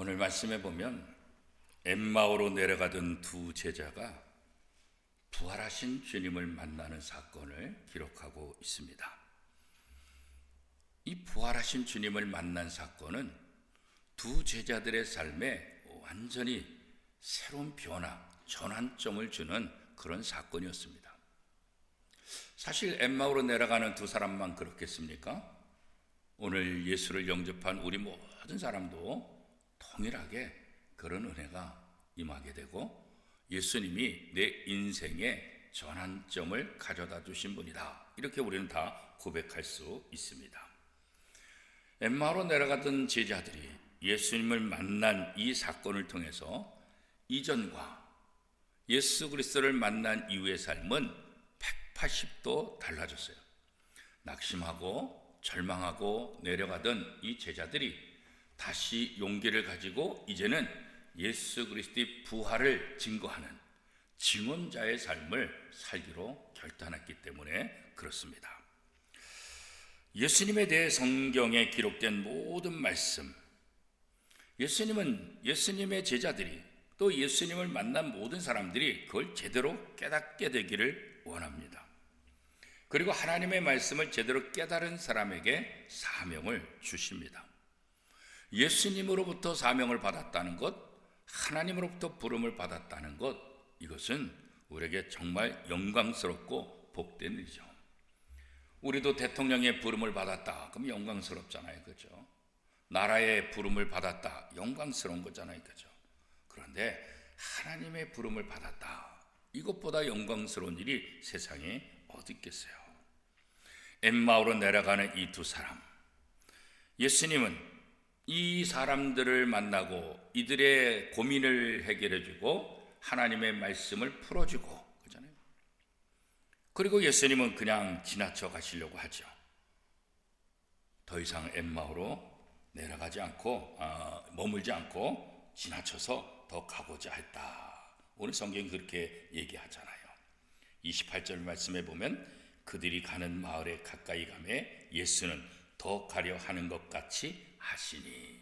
오늘 말씀에 보면 엠마오로 내려가던 두 제자가 부활하신 주님을 만나는 사건을 기록하고 있습니다. 이 부활하신 주님을 만난 사건은 두 제자들의 삶에 완전히 새로운 변화, 전환점을 주는 그런 사건이었습니다. 사실 엠마오로 내려가는 두 사람만 그렇겠습니까? 오늘 예수를 영접한 우리 모든 사람도 동일하게 그런 은혜가 임하게 되고 예수님이 내 인생의 전환점을 가져다 주신 분이다, 이렇게 우리는 다 고백할 수 있습니다. 엠마오로 내려가던 제자들이 예수님을 만난 이 사건을 통해서 이전과 예수 그리스도를 만난 이후의 삶은 180도 달라졌어요. 낙심하고 절망하고 내려가던 이 제자들이 다시 용기를 가지고 이제는 예수 그리스도의 부활을 증거하는 증언자의 삶을 살기로 결단했기 때문에 그렇습니다. 예수님에 대해 성경에 기록된 모든 말씀, 예수님의 제자들이 또 예수님을 만난 모든 사람들이 그걸 제대로 깨닫게 되기를 원합니다. 그리고 하나님의 말씀을 제대로 깨달은 사람에게 사명을 주십니다. 예수님으로부터 사명을 받았다는 것, 하나님으로부터 부름을 받았다는 것, 이것은 우리에게 정말 영광스럽고 복된 일이죠. 우리도 대통령의 부름을 받았다, 그럼 영광스럽잖아요, 그죠? 나라의 부름을 받았다, 영광스러운 거잖아요, 그죠? 그런데 하나님의 부름을 받았다, 이것보다 영광스러운 일이 세상에 어디 있겠어요? 엠마오로 내려가는 이 두 사람, 예수님은 이 사람들을 만나고 이들의 고민을 해결해주고 하나님의 말씀을 풀어주고 그러잖아요. 그리고 예수님은 그냥 지나쳐 가시려고 하죠. 더 이상 엠마오로 내려가지 않고 머물지 않고 지나쳐서 더 가고자 했다. 오늘 성경이 그렇게 얘기하잖아요. 28절 말씀에 보면 그들이 가는 마을에 가까이 가매 예수는 더 가려 하는 것 같이 하시니.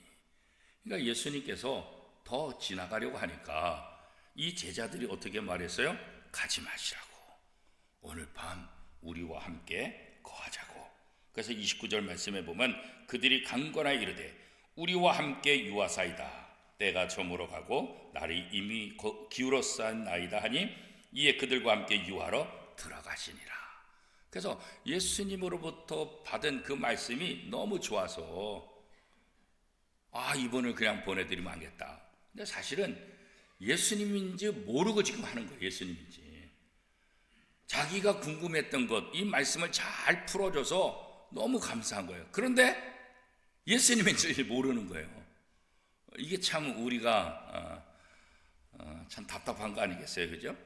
그러니까 예수님께서 더 지나가려고 하니까 이 제자들이 어떻게 말했어요? 가지 마시라고. 오늘 밤 우리와 함께 거하자고. 그래서 29절 말씀에 보면 그들이 강권하여 이르되 우리와 함께 유하사이다. 때가 저물어 가고 날이 이미 기울어싸나이다 하니 이에 그들과 함께 유하러 들어가시니라. 그래서 예수님으로부터 받은 그 말씀이 너무 좋아서 이분을 그냥 보내드리면 안 겠다. 근데 사실은 예수님인지 모르고 지금 하는 거예요. 예수님인지. 자기가 궁금했던 것, 이 말씀을 잘 풀어줘서 너무 감사한 거예요. 그런데 예수님인지 모르는 거예요. 이게 참 우리가 참 답답한 거 아니겠어요, 그죠?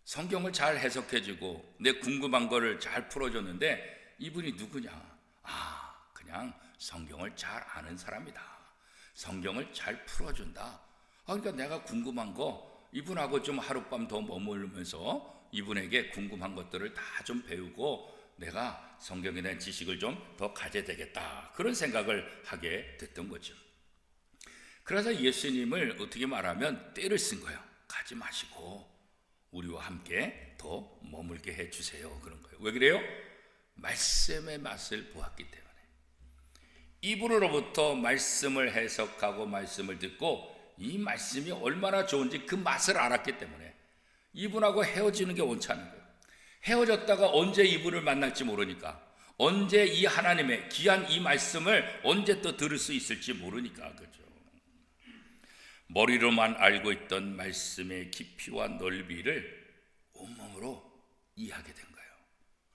성경을 잘 해석해주고 내 궁금한 거를 잘 풀어줬는데 이분이 누구냐? 그냥 성경을 잘 아는 사람이다. 성경을 잘 풀어준다. 그러니까 내가 궁금한 거 이분하고 좀 하룻밤 더 머물면서 이분에게 궁금한 것들을 다 좀 배우고 내가 성경에 대한 지식을 좀 더 가져야 되겠다. 그런 생각을 하게 됐던 거죠. 그래서 예수님을 어떻게 말하면 때를 쓴 거예요. 가지 마시고 우리와 함께 더 머물게 해주세요. 그런 거예요. 왜 그래요? 말씀의 맛을 보았기 때문에. 이분으로부터 말씀을 해석하고 말씀을 듣고 이 말씀이 얼마나 좋은지 그 맛을 알았기 때문에 이분하고 헤어지는 게 원치 않은 거예요. 헤어졌다가 언제 이분을 만날지 모르니까, 언제 이 하나님의 귀한 이 말씀을 언제 또 들을 수 있을지 모르니까, 그죠? 머리로만 알고 있던 말씀의 깊이와 넓이를 온몸으로 이해하게 된 거예요.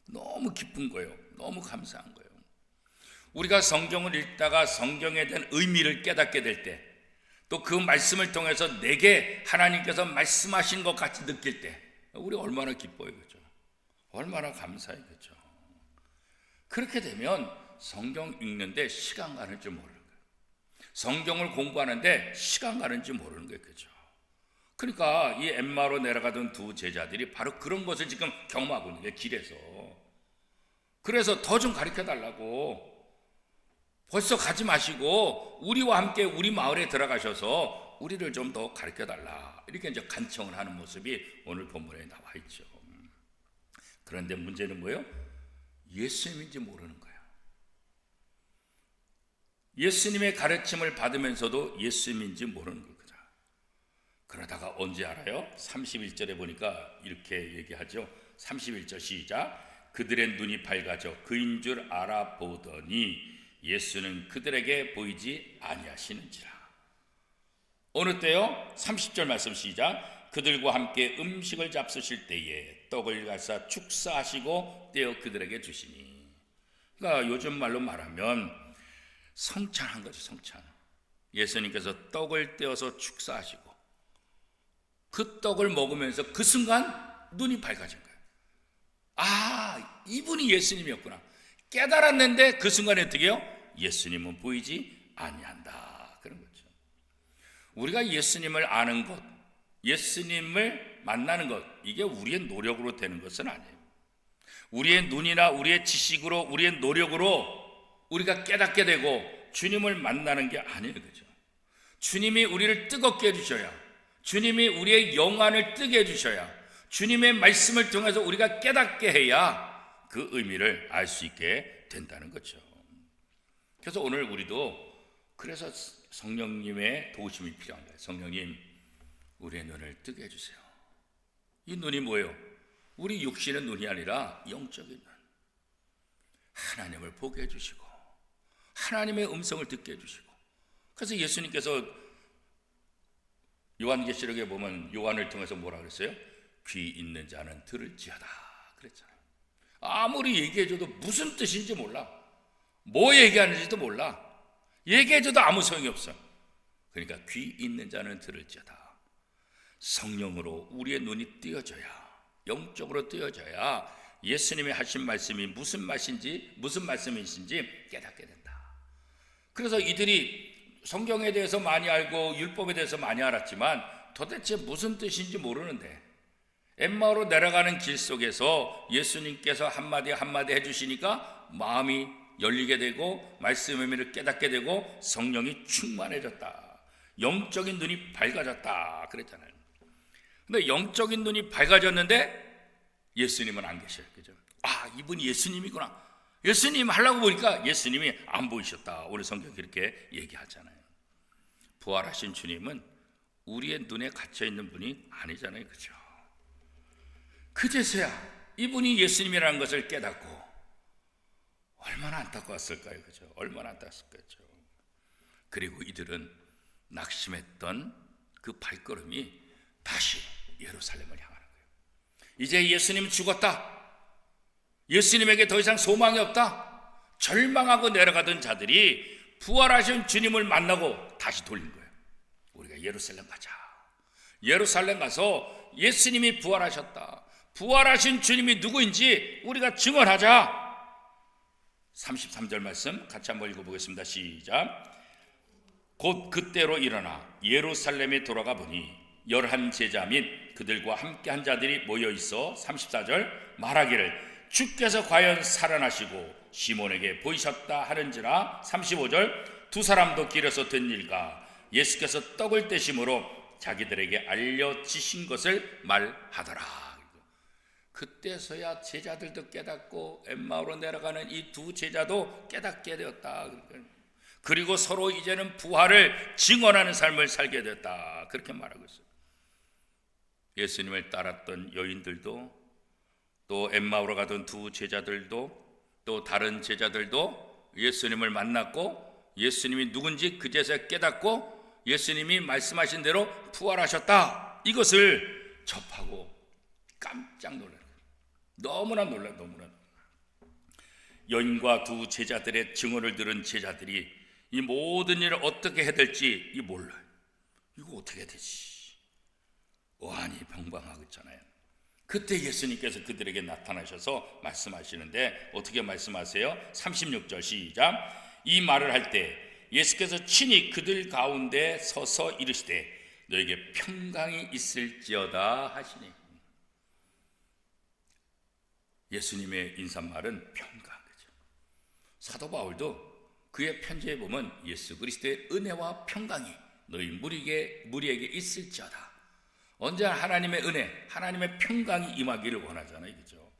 너무 기쁜 거예요. 너무 감사한 거예요. 우리가 성경을 읽다가 성경에 대한 의미를 깨닫게 될 때, 또 그 말씀을 통해서 내게 하나님께서 말씀하신 것 같이 느낄 때 우리 얼마나 기뻐요, 그죠? 얼마나 감사해요, 그죠? 그렇게 되면 성경 읽는데 시간 가는 줄 모르는 거예요. 성경을 공부하는데 시간 가는 줄 모르는 거예요, 그죠? 그러니까 이 엠마오로 내려가던 두 제자들이 바로 그런 것을 지금 경험하고 있는 거예요, 길에서. 그래서 더 좀 가르쳐 달라고 벌써 가지 마시고 우리와 함께 우리 마을에 들어가셔서 우리를 좀 더 가르쳐달라, 이렇게 이제 간청을 하는 모습이 오늘 본문에 나와 있죠. 그런데 문제는 뭐예요? 예수님인지 모르는 거예요. 예수님의 가르침을 받으면서도 예수님인지 모르는 거죠. 그러다가 언제 알아요? 31절에 보니까 이렇게 얘기하죠. 31절 시작. 그들의 눈이 밝아져 그인 줄 알아보더니 예수는 그들에게 보이지 아니하시는지라. 어느 때요? 30절 말씀 시작. 그들과 함께 음식을 잡수실 때에 떡을 가사 축사하시고 떼어 그들에게 주시니. 그러니까 요즘 말로 말하면 성찬한 거죠. 성찬. 예수님께서 떡을 떼어서 축사하시고 그 떡을 먹으면서 그 순간 눈이 밝아진 거예요. 아, 이분이 예수님이었구나 깨달았는데 그 순간에 어떻게 해요? 예수님은 보이지 아니한다, 그런 거죠. 우리가 예수님을 아는 것, 예수님을 만나는 것, 이게 우리의 노력으로 되는 것은 아니에요. 우리의 눈이나 우리의 지식으로, 우리의 노력으로 우리가 깨닫게 되고 주님을 만나는 게 아니에요. 그죠? 주님이 우리를 뜨겁게 해주셔야, 주님이 우리의 영안을 뜨게 해주셔야, 주님의 말씀을 통해서 우리가 깨닫게 해야 그 의미를 알 수 있게 된다는 거죠. 그래서 오늘 우리도 그래서 성령님의 도우심이 필요한 거예요. 성령님, 우리의 눈을 뜨게 해주세요. 이 눈이 뭐예요? 우리 육신의 눈이 아니라 영적인 눈. 하나님을 보게 해주시고 하나님의 음성을 듣게 해주시고. 그래서 예수님께서 요한계시록에 보면 요한을 통해서 뭐라 그랬어요? 귀 있는 자는 들을지어다 그랬잖아요. 아무리 얘기해줘도 무슨 뜻인지 몰라, 뭐 얘기하는지도 몰라, 얘기해줘도 아무 소용이 없어. 그러니까 귀 있는 자는 들을지어다. 성령으로 우리의 눈이 띄어져야, 영적으로 띄어져야 예수님이 하신 말씀이 무슨 말씀이신지 깨닫게 된다. 그래서 이들이 성경에 대해서 많이 알고 율법에 대해서 많이 알았지만 도대체 무슨 뜻인지 모르는데 엠마오로 내려가는 길 속에서 예수님께서 한마디 한마디 해주시니까 마음이 열리게 되고 말씀의 의미를 깨닫게 되고 성령이 충만해졌다, 영적인 눈이 밝아졌다 그랬잖아요. 근데 영적인 눈이 밝아졌는데 예수님은 안 계셔요. 그죠? 아, 이분이 예수님이구나. 예수님 하려고 보니까 예수님이 안 보이셨다. 오늘 성경이 그렇게 얘기하잖아요. 부활하신 주님은 우리의 눈에 갇혀있는 분이 아니잖아요. 그죠? 그제서야 이분이 예수님이라는 것을 깨닫고 얼마나 안타까웠을까요? 그죠? 얼마나 안타까웠을까요? 그리고 이들은 낙심했던 그 발걸음이 다시 예루살렘을 향하는 거예요. 이제 예수님 죽었다, 예수님에게 더 이상 소망이 없다, 절망하고 내려가던 자들이 부활하신 주님을 만나고 다시 돌린 거예요. 우리가 예루살렘 가자. 예루살렘 가서 예수님이 부활하셨다, 부활하신 주님이 누구인지 우리가 증언하자. 33절 말씀 같이 한번 읽어보겠습니다. 시작. 곧 그때로 일어나 예루살렘에 돌아가 보니 11 제자 및 그들과 함께 한 자들이 모여 있어 34절 말하기를 주께서 과연 살아나시고 시몬에게 보이셨다 하는지라. 35절 두 사람도 길에서 된 일과 예수께서 떡을 떼심으로 자기들에게 알려지신 것을 말하더라. 그때서야 제자들도 깨닫고 엠마오로 내려가는 이 두 제자도 깨닫게 되었다. 그리고 서로 이제는 부활을 증언하는 삶을 살게 됐다. 그렇게 말하고 있어요. 예수님을 따랐던 여인들도, 또 엠마오로 가던 두 제자들도, 또 다른 제자들도 예수님을 만났고 예수님이 누군지 그제서야 깨닫고 예수님이 말씀하신 대로 부활하셨다, 이것을 접하고 깜짝 놀랐어요. 너무나 놀라. 여인과 두 제자들의 증언을 들은 제자들이 이 모든 일을 어떻게 해야 될지 몰라요. 이거 어떻게 해야 되지? 어안이 방방하고 있잖아요. 그때 예수님께서 그들에게 나타나셔서 말씀하시는데 어떻게 말씀하세요? 36절 시작. 이 말을 할 때 예수께서 친히 그들 가운데 서서 이르시되 너에게 평강이 있을지어다 하시니. 예수님의 인사말은 평강. 그죠? 사도 바울도 그의 편지에 보면 예수 그리스도의 은혜와 평강이 너희 무리에게 있을지어다. 언제나 하나님의 은혜, 하나님의 평강이 임하기를 원하잖아요. 그죠?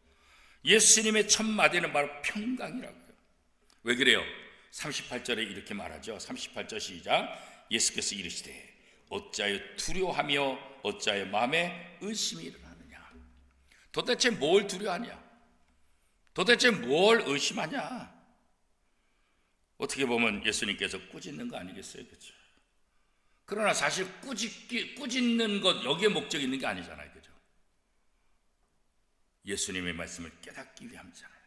예수님의 첫 마디는 바로 평강이라고요. 왜 그래요? 38절에 이렇게 말하죠. 38절 시작. 예수께서 이르시되 어찌하여 두려워하며 어찌하여 마음에 의심이 일어나느냐. 도대체 뭘 두려워하냐? 도대체 뭘 의심하냐? 어떻게 보면 예수님께서 꾸짖는 거 아니겠어요? 그죠? 그러나 사실 꾸짖는 것, 여기에 목적이 있는 게 아니잖아요. 그죠? 예수님의 말씀을 깨닫기 위함이잖아요.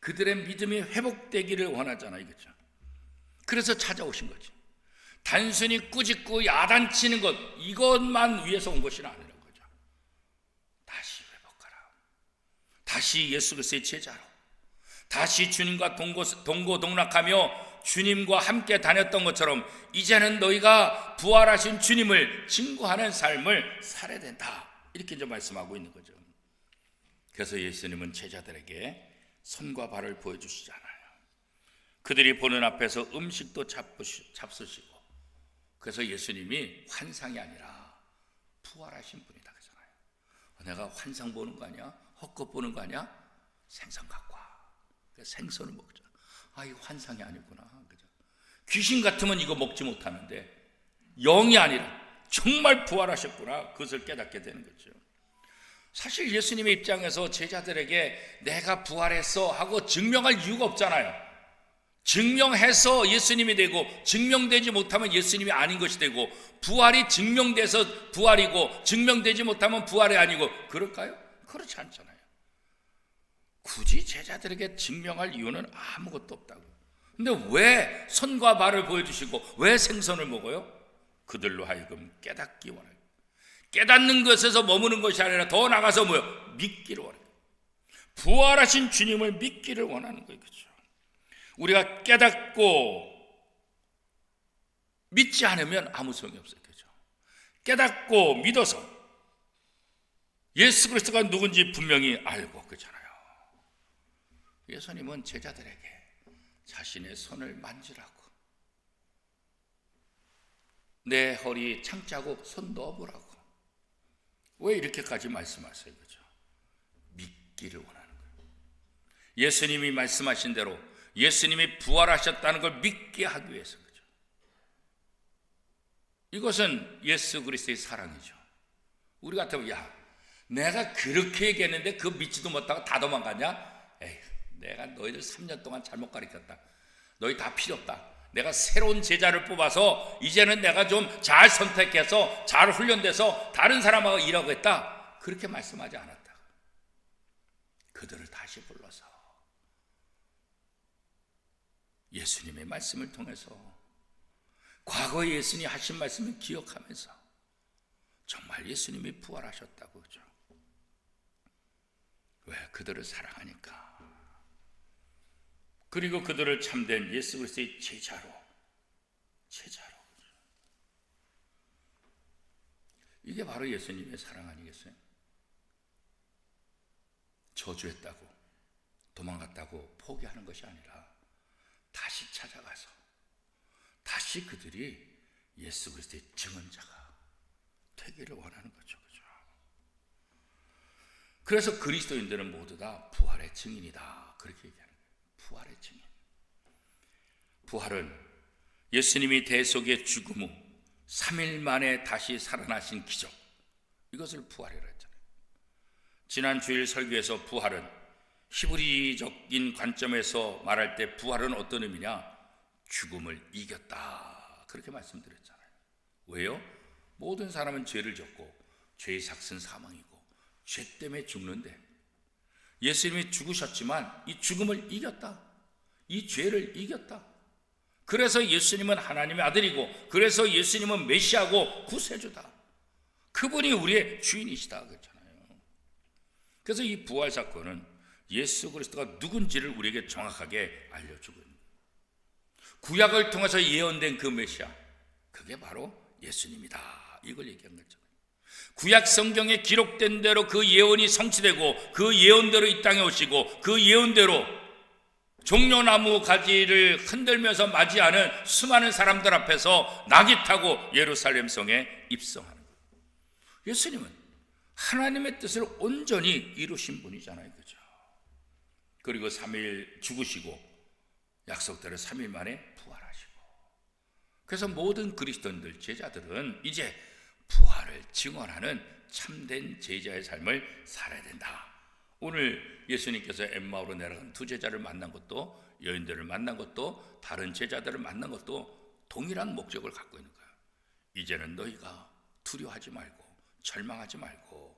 그들의 믿음이 회복되기를 원하잖아요. 그죠? 그래서 찾아오신 거지. 단순히 꾸짖고 야단치는 것, 이것만 위해서 온 것이 아니라는 거죠. 다시 회복하라. 다시 예수 그리스도의 제자로, 다시 주님과 동고동락하며 주님과 함께 다녔던 것처럼 이제는 너희가 부활하신 주님을 증거하는 삶을 살아야 된다. 이렇게 이제 말씀하고 있는 거죠. 그래서 예수님은 제자들에게 손과 발을 보여주시잖아요. 그들이 보는 앞에서 음식도 잡수시고, 그래서 예수님이 환상이 아니라 부활하신 분이다 그러잖아요. 내가 환상 보는 거 아니야? 헛것 보는 거 아니야? 생선 갖고 와. 생선을 먹자. 이거 환상이 아니구나. 그죠? 귀신 같으면 이거 먹지 못하는데 영이 아니라 정말 부활하셨구나. 그것을 깨닫게 되는 거죠. 사실 예수님의 입장에서 제자들에게 내가 부활했어 하고 증명할 이유가 없잖아요. 증명해서 예수님이 되고 증명되지 못하면 예수님이 아닌 것이 되고, 부활이 증명돼서 부활이고 증명되지 못하면 부활이 아니고, 그럴까요? 그렇지 않잖아요. 굳이 제자들에게 증명할 이유는 아무것도 없다고. 근데 왜 손과 발을 보여주시고 왜 생선을 먹어요? 그들로 하여금 깨닫기 원해요. 깨닫는 것에서 머무는 것이 아니라 더 나가서 뭐요? 믿기를 원해요. 부활하신 주님을 믿기를 원하는 거예요. 그렇죠? 우리가 깨닫고 믿지 않으면 아무 소용이 없어요. 그렇죠? 깨닫고 믿어서 예수 그리스도가 누군지 분명히 알고, 그렇잖아요. 예수님은 제자들에게 자신의 손을 만지라고, 내 허리 창자국 손 넣어보라고, 왜 이렇게까지 말씀하세요? 그죠? 믿기를 원하는 거예요. 예수님이 말씀하신 대로 예수님이 부활하셨다는 걸 믿게 하기 위해서. 그죠? 이것은 예수 그리스도의 사랑이죠. 우리 같으면 내가 그렇게 얘기했는데 그거 믿지도 못하고 다 도망가냐? 에이, 내가 너희들 3년 동안 잘못 가르쳤다. 너희 다 필요 없다. 내가 새로운 제자를 뽑아서 이제는 내가 좀 잘 선택해서 잘 훈련돼서 다른 사람하고 일하고 했다. 그렇게 말씀하지 않았다. 그들을 다시 불러서 예수님의 말씀을 통해서 과거에 예수님이 하신 말씀을 기억하면서 정말 예수님이 부활하셨다고. 그죠? 왜? 그들을 사랑하니까. 그리고 그들을 참된 예수 그리스도의 제자로. 이게 바로 예수님의 사랑 아니겠어요? 저주했다고, 도망갔다고 포기하는 것이 아니라 다시 찾아가서 다시 그들이 예수 그리스도의 증언자가 되기를 원하는 거죠. 그죠? 그래서 그리스도인들은 모두 다 부활의 증인이다. 그렇게 얘기하는 거예요. 부활의 증인. 부활은 예수님이 대속의 죽음 후 3일 만에 다시 살아나신 기적, 이것을 부활이라 했잖아요. 지난 주일 설교에서 부활은 히브리적인 관점에서 말할 때 부활은 어떤 의미냐? 죽음을 이겼다. 그렇게 말씀드렸잖아요. 왜요? 모든 사람은 죄를 졌고 죄의 삭은 사망이고 죄 때문에 죽는데 예수님이 죽으셨지만 이 죽음을 이겼다. 이 죄를 이겼다. 그래서 예수님은 하나님의 아들이고, 그래서 예수님은 메시아고 구세주다. 그분이 우리의 주인이시다 그랬잖아요. 그래서 이 부활 사건은 예수 그리스도가 누군지를 우리에게 정확하게 알려주고 있는 거예요. 구약을 통해서 예언된 그 메시아, 그게 바로 예수님이다. 이걸 얘기한 거죠. 구약 성경에 기록된 대로 그 예언이 성취되고 그 예언대로 이 땅에 오시고 그 예언대로 종려나무 가지를 흔들면서 맞이하는 수많은 사람들 앞에서 낙이 타고 예루살렘 성에 입성하는 거예요. 예수님은 하나님의 뜻을 온전히 이루신 분이잖아요. 그죠? 그리고 3일 죽으시고 약속대로 3일 만에 부활하시고, 그래서 모든 그리스도인들 제자들은 이제 부활을 증언하는 참된 제자의 삶을 살아야 된다. 오늘 예수님께서 엠마오로 내려간 두 제자를 만난 것도, 여인들을 만난 것도, 다른 제자들을 만난 것도 동일한 목적을 갖고 있는 거예요. 이제는 너희가 두려워하지 말고 절망하지 말고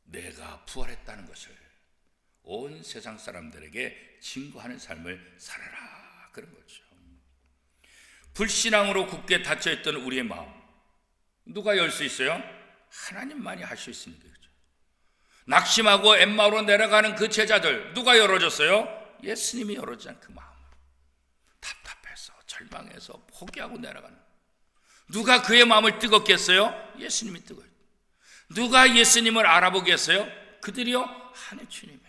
내가 부활했다는 것을 온 세상 사람들에게 증거하는 삶을 살아라, 그런 거죠. 불신앙으로 굳게 닫혀있던 우리의 마음, 누가 열 수 있어요? 하나님만이 할 수 있습니다. 그렇죠? 낙심하고 엠마오로 내려가는 그 제자들, 누가 열어줬어요? 예수님이 열어준 그 마음을. 답답해서 절망해서 포기하고 내려가는, 누가 그의 마음을 뜨겁게 했어요? 예수님이 뜨거워요. 누가 예수님을 알아보게 했어요? 그들이요? 하늘 주님이.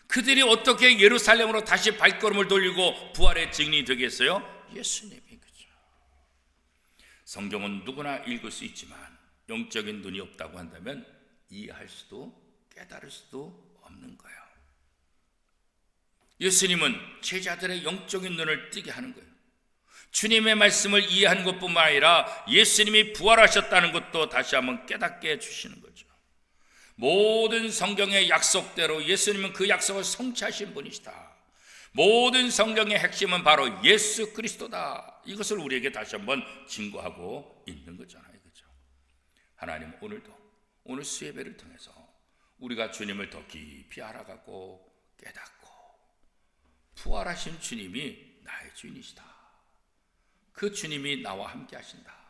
그들이 어떻게 예루살렘으로 다시 발걸음을 돌리고 부활의 증인이 되겠어요? 예수님이. 그죠? 성경은 누구나 읽을 수 있지만 영적인 눈이 없다고 한다면 이해할 수도 깨달을 수도 없는 거예요. 예수님은 제자들의 영적인 눈을 뜨게 하는 거예요. 주님의 말씀을 이해하는 것뿐만 아니라 예수님이 부활하셨다는 것도 다시 한번 깨닫게 해주시는 거죠. 모든 성경의 약속대로 예수님은 그 약속을 성취하신 분이시다. 모든 성경의 핵심은 바로 예수 그리스도다. 이것을 우리에게 다시 한번 증거하고 있는 거잖아요. 그렇죠? 하나님 오늘도, 오늘 수예배를 통해서 우리가 주님을 더 깊이 알아가고 깨닫고 부활하신 주님이 나의 주인이시다. 그 주님이 나와 함께 하신다.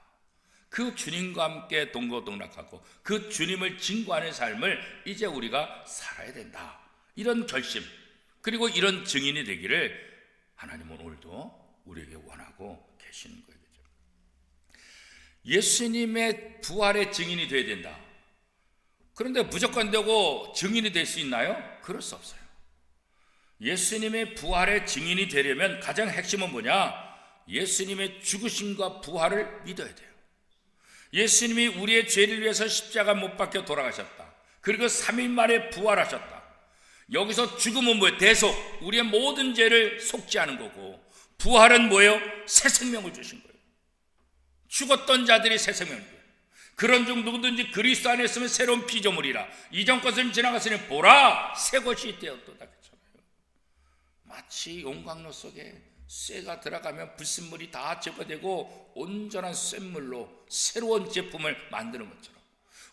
그 주님과 함께 동고동락하고 그 주님을 증거하는 삶을 이제 우리가 살아야 된다. 이런 결심, 그리고 이런 증인이 되기를 하나님은 오늘도 우리에게 원하고 계시는 거예요. 예수님의 부활의 증인이 되어야 된다. 그런데 무조건 되고 증인이 될 수 있나요? 그럴 수 없어요. 예수님의 부활의 증인이 되려면 가장 핵심은 뭐냐? 예수님의 죽으심과 부활을 믿어야 돼요. 예수님이 우리의 죄를 위해서 십자가 못 박혀 돌아가셨다. 그리고 3일 만에 부활하셨다. 여기서 죽음은 뭐예요? 대속, 우리의 모든 죄를 속죄하는 거고, 부활은 뭐예요? 새 생명을 주신 거예요. 죽었던 자들이 새 생명을 줘요. 그런 중 누구든지 그리스도 안에 있으면 새로운 피조물이라. 이전 것은 지나갔으니 보라, 새 것이 되었도다. 마치 용광로 속에 쇠가 들어가면 불순물이 다 제거되고 온전한 쇳물로 새로운 제품을 만드는 것처럼,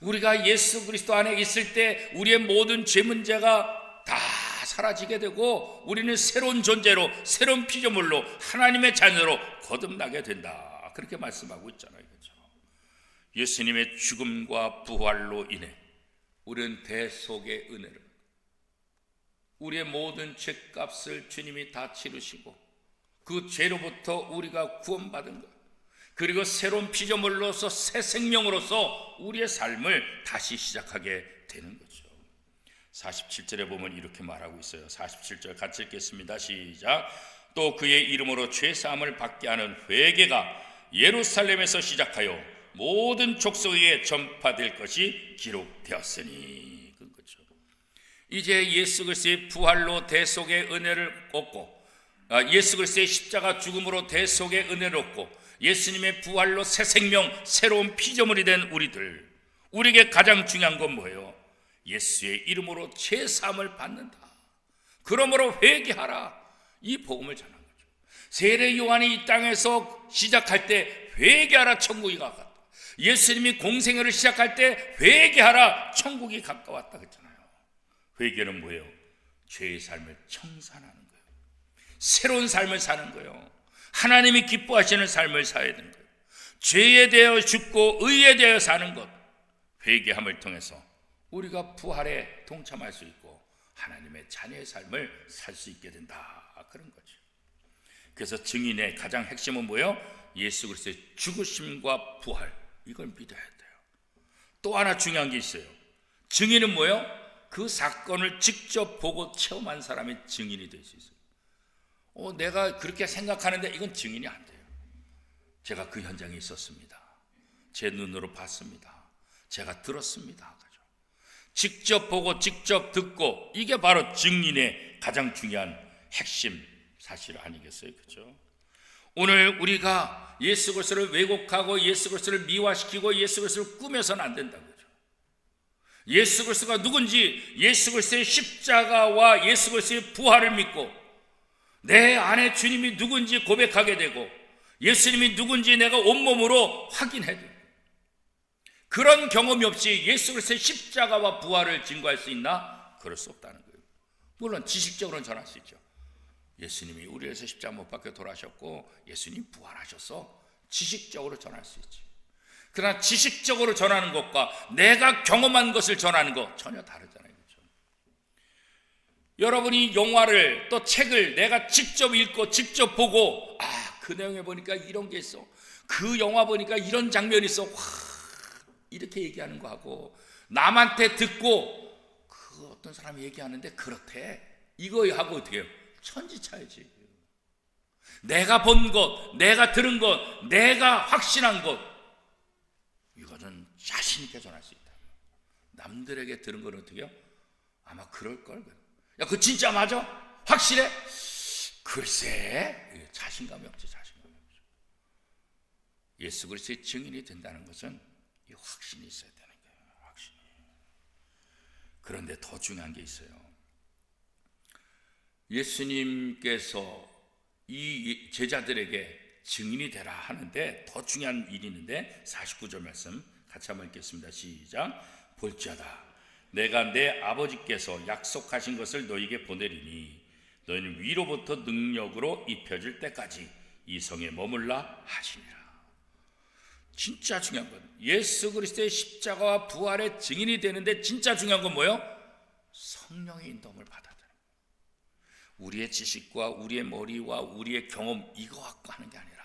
우리가 예수 그리스도 안에 있을 때 우리의 모든 죄 문제가 다 사라지게 되고 우리는 새로운 존재로, 새로운 피조물로, 하나님의 자녀로 거듭나게 된다. 그렇게 말씀하고 있잖아요. 그렇죠? 예수님의 죽음과 부활로 인해 우리는 대속의 은혜를, 우리의 모든 죄값을 주님이 다 치르시고 그 죄로부터 우리가 구원받은 것, 그리고 새로운 피조물로서 새 생명으로서 우리의 삶을 다시 시작하게 되는 거죠. 47절에 보면 이렇게 말하고 있어요. 47절 같이 읽겠습니다. 시작. 또 그의 이름으로 죄사함을 받게 하는 회개가 예루살렘에서 시작하여 모든 족속에게 전파될 것이 기록되었으니. 그거죠. 이제 예수 그리스도의 부활로 대속의 은혜를 얻고, 예수 그리스도의 십자가 죽음으로 대속의 은혜를 얻고, 예수님의 부활로 새 생명, 새로운 피조물이 된 우리들, 우리에게 가장 중요한 건 뭐예요? 예수의 이름으로 죄사함을 받는다. 그러므로 회개하라. 이 복음을 전한 거죠. 세례 요한이 이 땅에서 시작할 때 회개하라, 천국이 가깝다. 예수님이 공생애를 시작할 때 회개하라, 천국이 가까웠다 그랬잖아요. 회개는 뭐예요? 죄의 삶을 청산하는 거예요. 새로운 삶을 사는 거예요. 하나님이 기뻐하시는 삶을 살아야 되는 거예요. 죄에 대하여 죽고 의에 대하여 사는 것, 회개함을 통해서 우리가 부활에 동참할 수 있고 하나님의 자녀의 삶을 살 수 있게 된다. 그런 거죠. 그래서 증인의 가장 핵심은 뭐예요? 예수 그리스도의 죽으심과 부활, 이걸 믿어야 돼요. 또 하나 중요한 게 있어요. 증인은 뭐예요? 그 사건을 직접 보고 체험한 사람이 증인이 될 수 있어요. 내가 그렇게 생각하는데 이건 증인이 안 돼요. 제가 그 현장에 있었습니다. 제 눈으로 봤습니다. 제가 들었습니다. 직접 보고 직접 듣고, 이게 바로 증인의 가장 중요한 핵심 사실 아니겠어요? 그렇죠? 오늘 우리가 예수 그리스도를 왜곡하고 예수 그리스도를 미화시키고 예수 그리스도를 꾸며서는 안 된다고 그러죠. 예수 그리스도가 누군지, 예수 그리스도의 십자가와 예수 그리스도의 부활을 믿고 내 안에 주님이 누군지 고백하게 되고 예수님이 누군지 내가 온몸으로 확인해야 돼요. 그런 경험이 없이 예수 그리스도의 십자가와 부활을 증거할 수 있나? 그럴 수 없다는 거예요. 물론 지식적으로는 전할 수 있죠. 예수님이 우리 위해서 십자가 못 박혀 돌아가셨고 예수님이 부활하셔서 지식적으로 전할 수 있지. 그러나 지식적으로 전하는 것과 내가 경험한 것을 전하는 것 전혀 다르잖아요. 그렇죠? 여러분이 영화를 또 책을 내가 직접 읽고 직접 보고 그 내용에 보니까 이런 게 있어, 그 영화 보니까 이런 장면이 있어, 와, 이렇게 얘기하는 거하고 남한테 듣고 그 어떤 사람이 얘기하는데 그렇대, 이거 하고 어떻게 해요? 천지차이지. 내가 본 것, 내가 들은 것, 내가 확신한 것, 이거는 자신 있게 전할 수 있다. 남들에게 들은 건 어떻게 해요? 아마 그럴걸. 야, 그거 진짜 맞아? 확실해? 글쎄, 자신감이 없지. 자신감이 없죠. 예수 그리스도의 증인이 된다는 것은 이 확신이 있어야 되는 거예요. 확신이. 그런데 더 중요한 게 있어요. 예수님께서 이 제자들에게 증인이 되라 하는데 더 중요한 일이 있는데 49절 말씀 같이 한번 읽겠습니다. 시작. 볼지어다 내가 내 아버지께서 약속하신 것을 너희에게 보내리니 너희는 위로부터 능력으로 입혀질 때까지 이 성에 머물라 하시니라. 진짜 중요한 건 예수 그리스도의 십자가와 부활의 증인이 되는데 진짜 중요한 건 뭐예요? 성령의 인도함을 받아들여요. 우리의 지식과 우리의 머리와 우리의 경험 이거 갖고 하는 게 아니라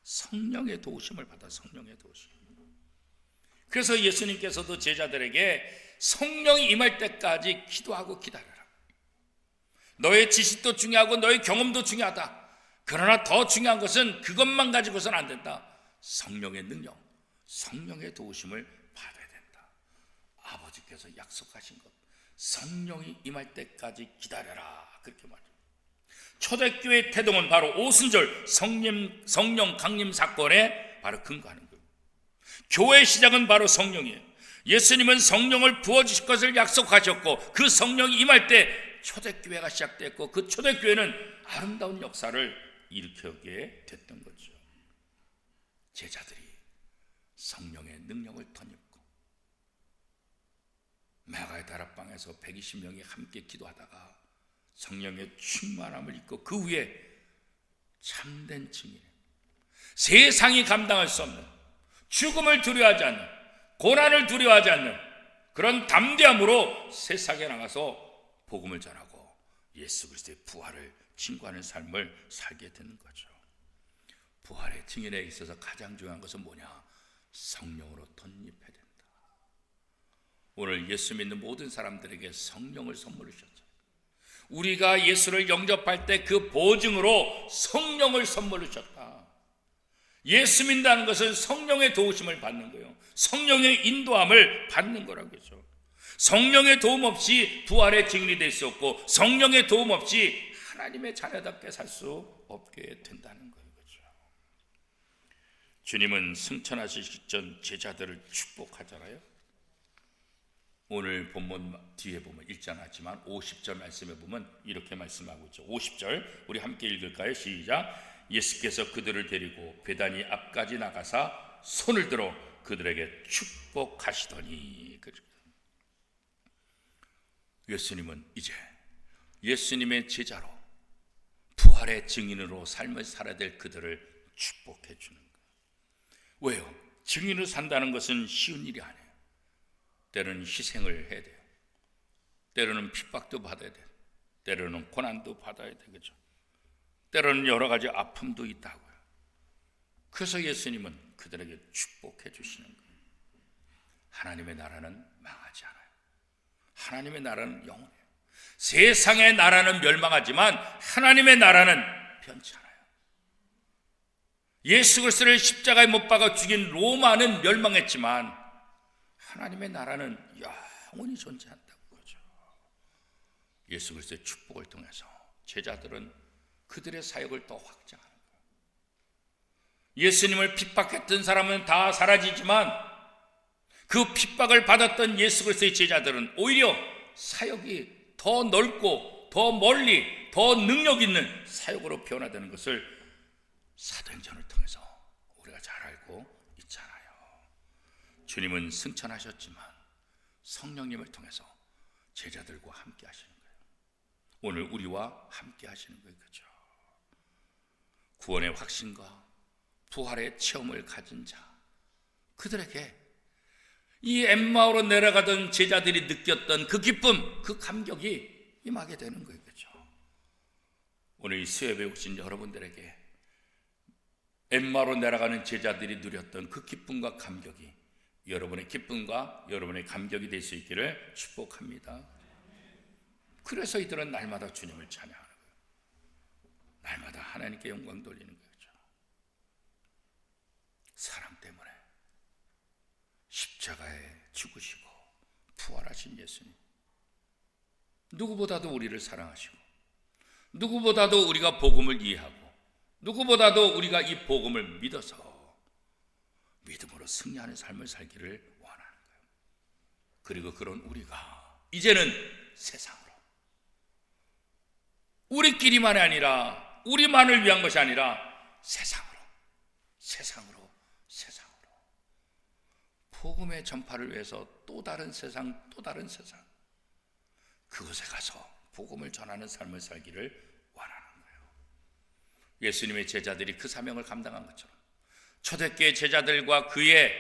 성령의 도우심을 받아. 성령의 도우심. 그래서 예수님께서도 제자들에게 성령이 임할 때까지 기도하고 기다려라. 너의 지식도 중요하고 너의 경험도 중요하다. 그러나 더 중요한 것은 그것만 가지고서는 안 된다. 성령의 능력, 성령의 도우심을 받아야 된다. 아버지께서 약속하신 것, 성령이 임할 때까지 기다려라. 그렇게 말해요. 초대교회의 태동은 바로 오순절 성령 강림 사건에 바로 근거하는 거예요. 교회의 시작은 바로 성령이에요. 예수님은 성령을 부어주실 것을 약속하셨고 그 성령이 임할 때 초대교회가 시작됐고 그 초대교회는 아름다운 역사를 일으키게 됐던 거죠. 제자들이 성령의 능력을 덧입고 마가의 다락방에서 120명이 함께 기도하다가 성령의 충만함을 입고 그 위에 참된 증인, 세상이 감당할 수 없는 죽음을 두려워하지 않는, 고난을 두려워하지 않는 그런 담대함으로 세상에 나가서 복음을 전하고 예수 그리스도의 부활을 증거하는 삶을 살게 되는 거죠. 부활의 증인에 있어서 가장 중요한 것은 뭐냐? 성령으로 덧입혀야 된다. 오늘 예수 믿는 모든 사람들에게 성령을 선물해 주셨죠. 우리가 예수를 영접할 때 그 보증으로 성령을 선물해 주셨다. 예수 믿는다는 것은 성령의 도우심을 받는 거예요. 성령의 인도함을 받는 거라고 그러죠. 성령의 도움 없이 부활의 증인이 될 수 없고 성령의 도움 없이 하나님의 자녀답게 살 수 없게 된다는 거예요. 그렇죠? 주님은 승천하시기 직전 제자들을 축복하잖아요. 오늘 본문 뒤에 보면 읽잖았지만 50절 말씀에 보면 이렇게 말씀하고 있죠. 50절 우리 함께 읽을까요? 시작. 예수께서 그들을 데리고 베다니 앞까지 나가사 손을 들어 그들에게 축복하시더니. 예수님은 이제 예수님의 제자로 부활의 증인으로 삶을 살아야 될 그들을 축복해 주는 거예요. 왜요? 증인으로 산다는 것은 쉬운 일이 아니에요. 때로는 희생을 해야 돼요. 때로는 핍박도 받아야 돼요. 때로는 고난도 받아야 되겠죠. 때로는 여러 가지 아픔도 있다고요. 그래서 예수님은 그들에게 축복해 주시는 거예요. 하나님의 나라는 망하지 않아요. 하나님의 나라는 영원해요. 세상의 나라는 멸망하지만 하나님의 나라는 변치 않아요. 예수 그리스도를 십자가에 못 박아 죽인 로마는 멸망했지만 하나님의 나라는 영원히 존재한다고 그러죠. 예수 그리스도의 축복을 통해서 제자들은 그들의 사역을 더 확장하는 거예요. 예수님을 핍박했던 사람은 다 사라지지만 그 핍박을 받았던 예수 그리스도의 제자들은 오히려 사역이 더 넓고 더 멀리 더 능력 있는 사역으로 변화되는 것을 사도행전을 통해서 우리가 잘 알고 있잖아요. 주님은 승천하셨지만 성령님을 통해서 제자들과 함께 하시는 거예요. 오늘 우리와 함께 하시는 거예요. 그렇죠? 구원의 확신과 부활의 체험을 가진 자, 그들에게 이 엠마오로 내려가던 제자들이 느꼈던 그 기쁨, 그 감격이 임하게 되는 거예요. 그렇죠? 오늘 이 수협에 오신 여러분들에게 엠마오로 내려가는 제자들이 누렸던 그 기쁨과 감격이 여러분의 기쁨과 여러분의 감격이 될 수 있기를 축복합니다. 그래서 이들은 날마다 주님을 찬양하는 거예요. 날마다 하나님께 영광 돌리는 거죠. 사랑 때문에 십자가에 죽으시고 부활하신 예수님, 누구보다도 우리를 사랑하시고 누구보다도 우리가 복음을 이해하고 누구보다도 우리가 이 복음을 믿어서 믿음으로 승리하는 삶을 살기를 원하는 거예요. 그리고 그런 우리가 이제는 세상으로, 우리끼리만이 아니라 우리만을 위한 것이 아니라 세상으로 복음의 전파를 위해서 또 다른 세상 그곳에 가서 복음을 전하는 삶을 살기를 원하는 거예요. 예수님의 제자들이 그 사명을 감당한 것처럼 초대교회 제자들과 그의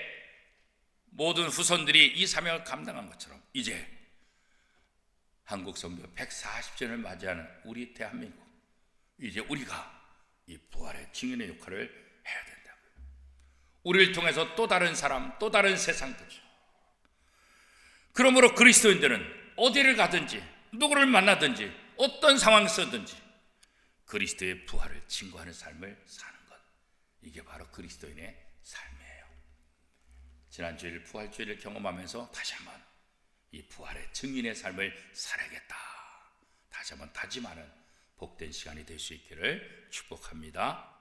모든 후손들이 이 사명을 감당한 것처럼 이제 한국 선교 140주년을 맞이하는 우리 대한민국, 이제 우리가 이 부활의 증인의 역할을 해야 된다고요. 우리를 통해서 또 다른 사람, 또 다른 세상이죠. 그러므로 그리스도인들은 어디를 가든지 누구를 만나든지 어떤 상황에 서든지 그리스도의 부활을 증거하는 삶을 사는 것, 이게 바로 그리스도인의 삶이에요. 지난주일 부활주의를 경험하면서 다시 한번 이 부활의 증인의 삶을 살아야겠다, 다시 한번 다짐하는 복된 시간이 될 수 있기를 축복합니다.